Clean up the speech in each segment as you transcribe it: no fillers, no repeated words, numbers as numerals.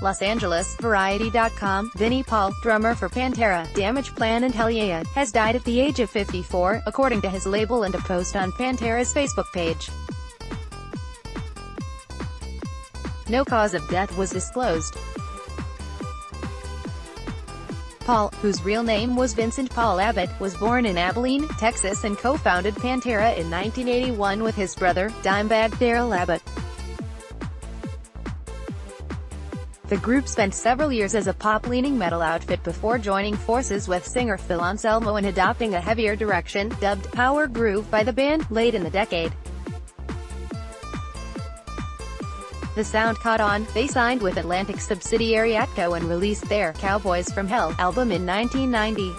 Los Angeles, Variety.com, Vinnie Paul, drummer for Pantera, Damageplan and Hell Yeah, has died at the age of 54, according to his label and a post on Pantera's Facebook page. No cause of death was disclosed. Paul, whose real name was Vincent Paul Abbott, was born in Abilene, Texas and co-founded Pantera in 1981 with his brother, Dimebag Darrell Abbott. The group spent several years as a pop-leaning metal outfit before joining forces with singer Phil Anselmo and adopting a heavier direction, dubbed power groove by the band, late in the decade. The sound caught on. They signed with Atlantic subsidiary Atco and released their Cowboys from Hell album in 1990.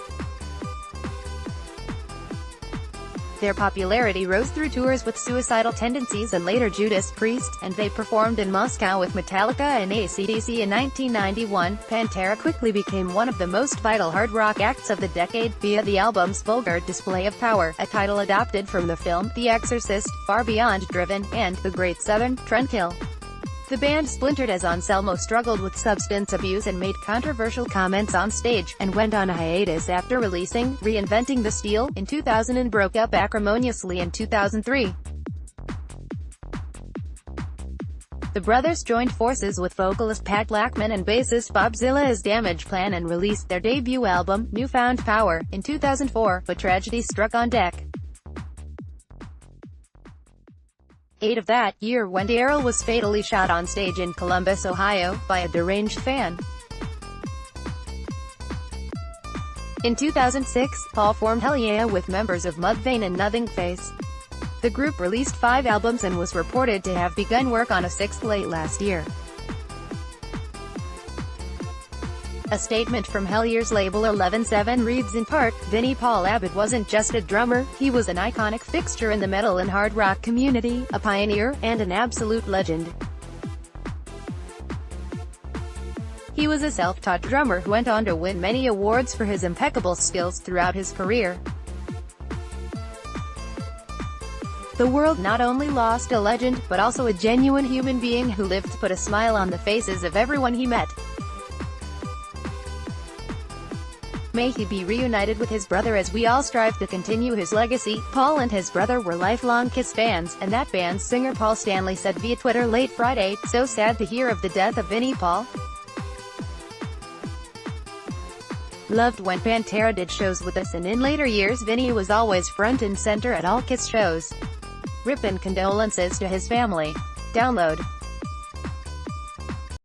Their popularity rose through tours with Suicidal Tendencies and later Judas Priest, and they performed in Moscow with Metallica and AC/DC in 1991. Pantera quickly became one of the most vital hard rock acts of the decade, via the album's vulgar display of power, a title adapted from the film The Exorcist, Far Beyond Driven, and The Great Southern Trendkill. The band splintered as Anselmo struggled with substance abuse and made controversial comments on stage, and went on a hiatus after releasing Reinventing the Steel in 2000 and broke up acrimoniously in 2003. The brothers joined forces with vocalist Pat Blackman and bassist Bob Zilla as Damageplan and released their debut album, Newfound Power, in 2004, but tragedy struck on deck. 8 of that year when Darrell was fatally shot on stage in Columbus, Ohio, by a deranged fan. In 2006, Paul formed Hell Yeah with members of Mudvayne and Nothing Face. The group released 5 albums and was reported to have begun work on a 6th late last year. A statement from Hell Yeah's label 11/7 reads in part, "Vinnie Paul Abbott wasn't just a drummer, he was an iconic fixture in the metal and hard rock community, a pioneer, and an absolute legend. He was a self-taught drummer who went on to win many awards for his impeccable skills throughout his career. The world not only lost a legend, but also a genuine human being who lived to put a smile on the faces of everyone he met. May he be reunited with his brother as we all strive to continue his legacy." Paul and his brother were lifelong Kiss fans, and that band's singer Paul Stanley said via Twitter late Friday, "So sad to hear of the death of Vinnie Paul. Loved when Pantera did shows with us, and in later years Vinnie was always front and center at all Kiss shows. Rip and condolences to his family." Download